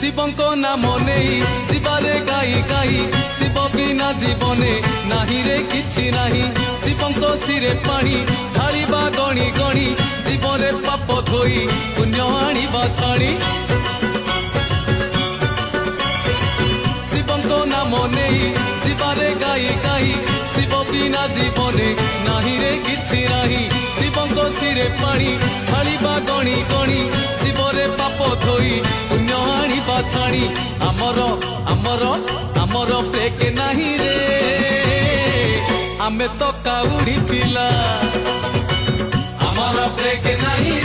ଶିବଙ୍କ ନାମ ନେଇ ଯିବାରେ ଗାଇ ଗାଇ ଶିବ ବିନା ଜୀବନେ ନାହିଁରେ କିଛି ନାହିଁ। ଶିବଙ୍କ ଶିରେ ପାଣି ଢାଳିବା ଗଣି ଗଣି ଜୀବରେ ପାପ ଧୋଇ ପୁଣ୍ୟ ଆଣିବା ଛାଣି। ଶିବଙ୍କ ନାମ ନେଇ ଯିବାରେ ଗାଇ ଗାଇ ଶିବ ବିନା ଜୀବନେ ନାହିଁରେ କିଛି ନାହିଁ। ଶିବଙ୍କ ଶିରେ ପାଣି ଢାଳିବା ଗଣି ଗଣି ଜୀବରେ ପାପ ଧୋଇ ପୁଣ୍ୟ ଆଣିବା ଛାଣି। ଆମର ଆମର ଆମର ବ୍ରେକ୍ ନାହିଁ ରେ, ଆମେ ତ କାଉଡ଼ି ପିଲା। ଆମର ବ୍ରେକ୍ ନାହିଁ